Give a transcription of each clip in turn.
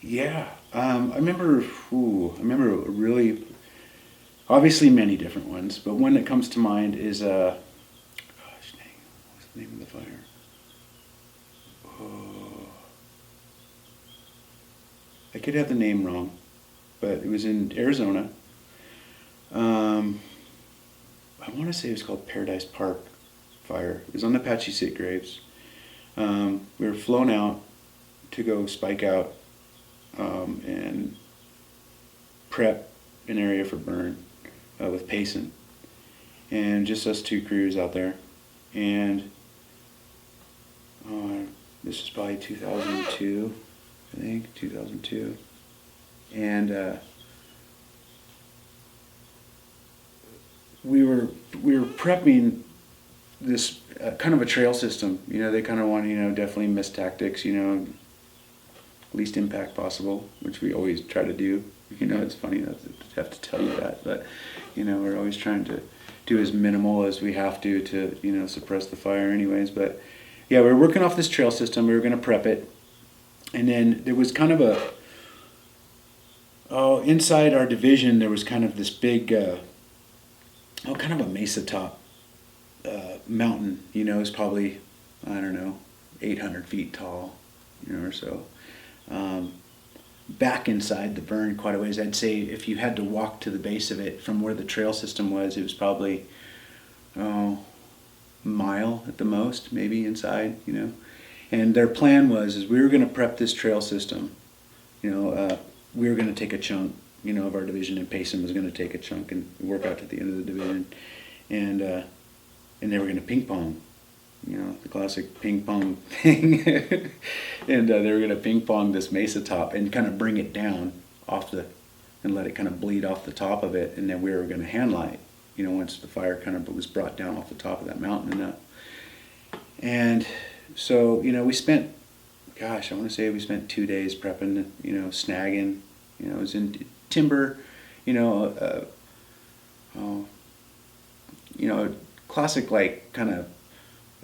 Yeah, I remember really, obviously many different ones, but one that comes to mind is, gosh dang, what's the name of the fire? Oh, I could have the name wrong, but it was in Arizona. Um, I want to say it was called Paradise Park Fire. It was on the Apache Sitgraves. We were flown out to go spike out and prep an area for burn with Payson, and just us two crews out there. And this was probably 2002, I think 2002, and we were prepping this kind of a trail system. You know, they kind of want, definitely miss tactics. Least impact possible, which we always try to do. It's funny to have to tell you that, but we're always trying to do as minimal as we have to suppress the fire anyways. But yeah, we were working off this trail system. We were going to prep it, and then there was kind of inside our division there was kind of this big kind of a mesa top mountain. It's probably, I don't know, 800 feet tall, or so. Back inside the burn quite a ways. I'd say if you had to walk to the base of it from where the trail system was, it was probably a mile at the most, maybe inside. And their plan is we were going to prep this trail system. We were going to take a chunk, of our division, and Payson was going to take a chunk and work out to the end of the division, and they were going to ping pong. The classic ping pong thing. And they were going to ping pong this mesa top and kind of bring it down and let it kind of bleed off the top of it. And then we were going to hand light, once the fire kind of was brought down off the top of that mountain and up. And so, we spent, gosh, I want to say we spent 2 days prepping, snagging, it was in timber, classic, like, kind of,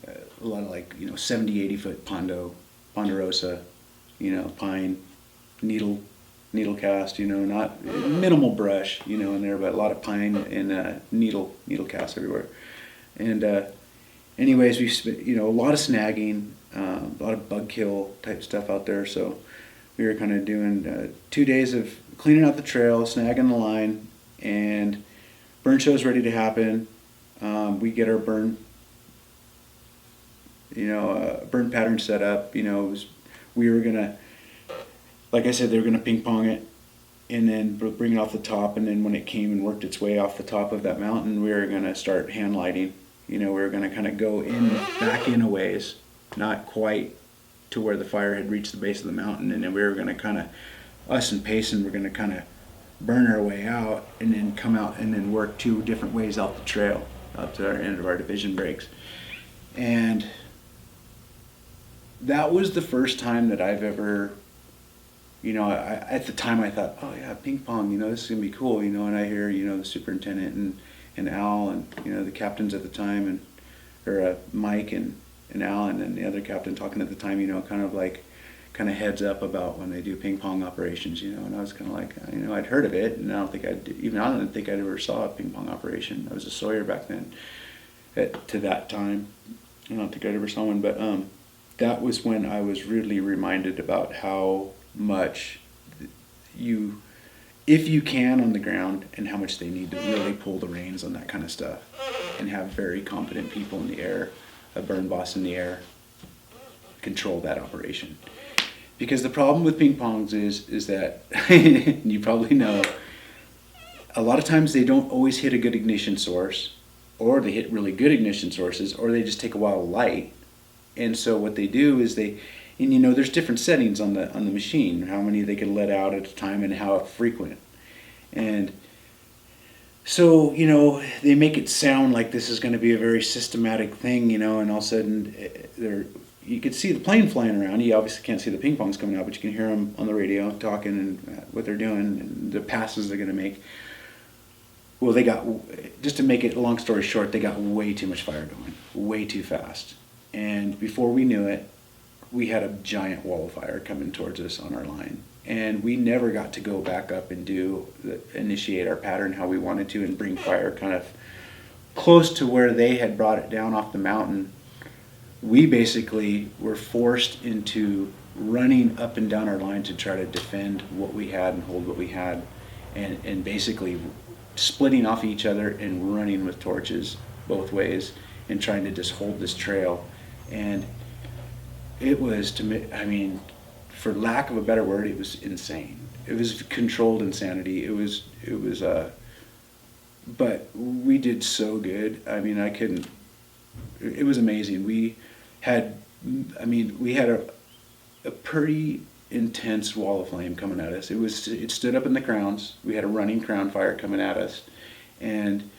a lot of 70, 80 foot ponderosa, pine, needle cast, not minimal brush, in there, but a lot of pine and needle cast everywhere. And anyways, we spent, a lot of snagging, a lot of bug kill type stuff out there. So we were kind of doing 2 days of cleaning out the trail, snagging the line, and burn show's ready to happen. We get our burn pattern set up. We were gonna, like I said, they were gonna ping pong it and then bring it off the top, and then when it came and worked its way off the top of that mountain, we were gonna start hand lighting. We were gonna kind of go back in a ways, not quite to where the fire had reached the base of the mountain, and then we were gonna kind of, us and Payson were gonna kind of burn our way out and then come out and then work 2 different ways out the trail, out to our end of our division breaks. And that was the first time that I've ever, at the time I thought, oh yeah, ping pong, this is gonna be cool, and I hear, the superintendent and Al and, the captains at the time, or Mike and Al and then the other captain talking at the time, kind of heads up about when they do ping pong operations, and I was kind of like, I'd heard of it, and I don't think I ever saw a ping pong operation. I was a Sawyer back then, to that time. I don't think I ever saw one, but that was when I was really reminded about how much if you can on the ground, and how much they need to really pull the reins on that kind of stuff, and have very competent people in the air, a burn boss in the air, control that operation. Because the problem with ping pongs is that, you probably know, a lot of times they don't always hit a good ignition source, or they hit really good ignition sources, or they just take a while to light. And so what they do is there's different settings on the machine, how many they can let out at a time and how frequent. And so, they make it sound like this is going to be a very systematic thing, and all of a sudden you could see the plane flying around. You obviously can't see the ping pongs coming out, but you can hear them on the radio talking and what they're doing and the passes they're going to make. Well, just to make it a long story short, they got way too much fire going, way too fast. And before we knew it, we had a giant wall of fire coming towards us on our line. and we never got to go back up and initiate our pattern how we wanted to and bring fire kind of close to where they had brought it down off the mountain. We basically were forced into running up and down our line to try to defend what we had and hold what we had, and basically splitting off each other and running with torches both ways and trying to just hold this trail. And it was, to me, I mean, for lack of a better word, it was insane. It was controlled insanity. But we did so good. I mean, it was amazing. We had a pretty intense wall of flame coming at us. It stood up in the crowns. We had a running crown fire coming at us. And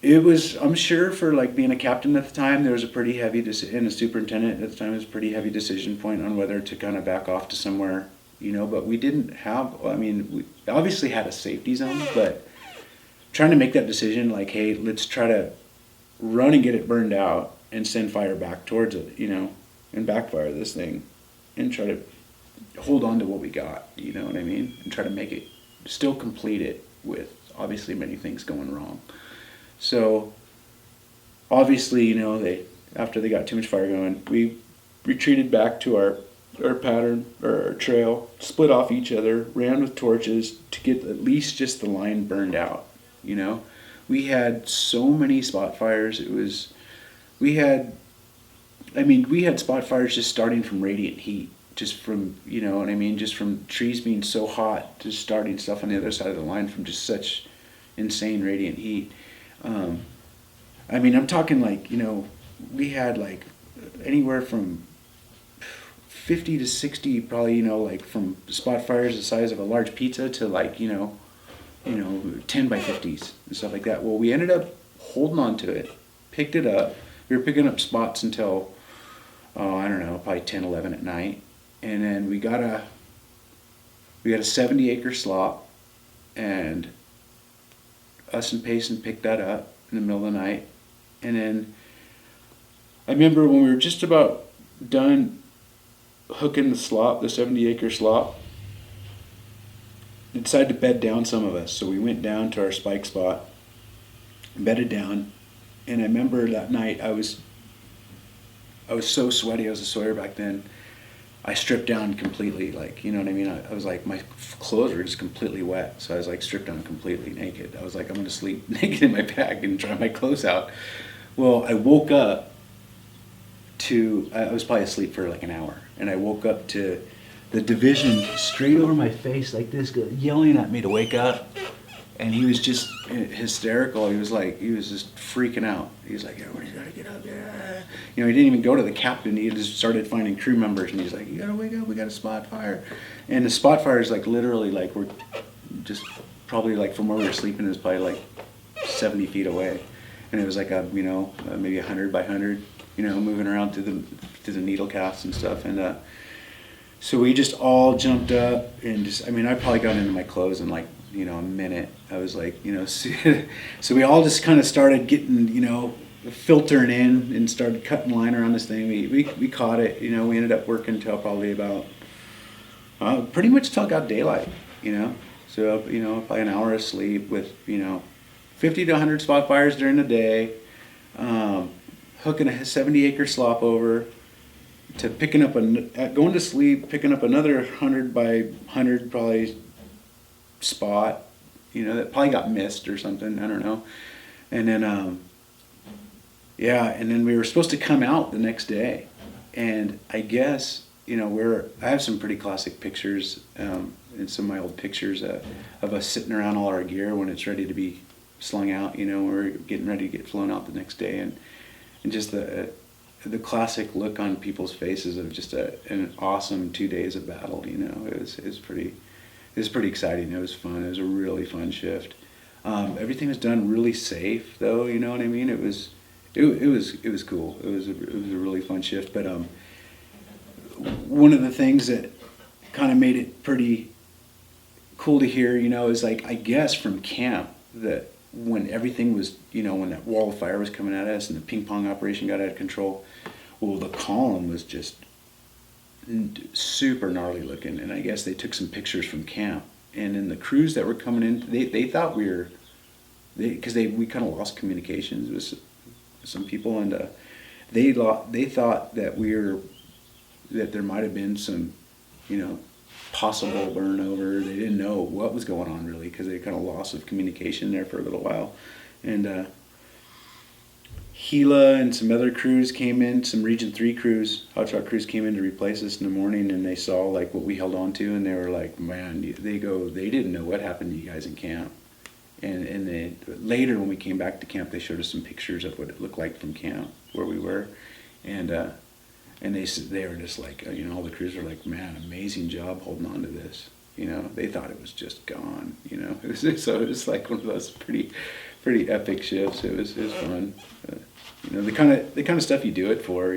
it was, I'm sure, for like being a captain at the time, there was a pretty heavy and a superintendent at the time, it was a pretty heavy decision point on whether to kind of back off to somewhere, but we didn't have, we obviously had a safety zone, but trying to make that decision like, hey, let's try to run and get it burned out and send fire back towards it, and backfire this thing and try to hold on to what we got, you know what I mean? And try to make it, still complete it with obviously many things going wrong. So obviously, after they got too much fire going, we retreated back to our pattern, or our trail, split off each other, ran with torches to get at least just the line burned out, We had so many spot fires. We had spot fires just starting from radiant heat, just from, just from trees being so hot, just starting stuff on the other side of the line from just such insane radiant heat. I'm talking like, we had like anywhere from 50 to 60 probably, like from spot fires the size of a large pizza to like, 10 by 50s and stuff like that. Well, we ended up holding on to it, picked it up. We were picking up spots until, probably 10, 11 at night. And then we got a 70-acre slop, and us and Payson picked that up in the middle of the night. And then I remember when we were just about done hooking the 70-acre slop, they decided to bed down some of us. So we went down to our spike spot, bedded down. And I remember that night I was so sweaty. I was a sawyer back then. I stripped down completely, like, you know what I mean? I was like, my clothes were just completely wet. So I was like stripped down completely naked. I was like, I'm going to sleep naked in my bag and dry my clothes out. Well, I woke up I was probably asleep for like an hour. And I woke up to the division straight over my face like this, yelling at me to wake up. And he was just hysterical. He was just freaking out. He was like, everybody's got to get up. Yeah. He didn't even go to the captain. He just started finding crew members. And he's like, you got to wake up. We got a spot fire. And the spot fire is like literally like we're just probably like from where we were sleeping is probably like 70 feet away. And it was like maybe 100 by 100, moving around through the needle casts and stuff. And so we just all jumped up and I probably got into my clothes in like, a minute. I was like, so we all just kind of started getting, filtering in and started cutting line around this thing. We caught it, we ended up working till probably about, pretty much till it got daylight, So, probably an hour of sleep with, 50 to 100 spot fires during the day, hooking a 70-acre slop over, to picking up going to sleep, picking up another 100 by 100 probably spot, that probably got missed or something, I don't know. And then and then we were supposed to come out the next day, and I guess I have some pretty classic pictures and some of my old pictures of us sitting around all our gear when it's ready to be slung out, we're getting ready to get flown out the next day, and just the classic look on people's faces of just an awesome 2 days of battle. It was pretty exciting. It was fun. It was a really fun shift. Everything was done really safe, though. You know what I mean? It was cool. It was a really fun shift. But one of the things that kind of made it pretty cool to hear, is like, I guess from camp, that when everything was, when that wall of fire was coming at us and the ping pong operation got out of control, well, the column was just super gnarly looking. And I guess they took some pictures from camp. And then the crews that were coming in, they thought we were, because we kind of lost communications with some people, and they thought that that there might have been some, possible burnover. They didn't know what was going on really, because they kind of lost of communication there for a little while. And Gila and some other crews came in, some Region 3 crews, Hotshot crews came in to replace us in the morning, and they saw like what we held on to, and they were like, man, they didn't know what happened to you guys in camp. And then later when we came back to camp, they showed us some pictures of what it looked like from camp, where we were. And they were just like, all the crews were like, man, amazing job holding on to this. They thought it was just gone, so it was like one of those pretty epic shifts. It was fun. The kind of stuff you do it for,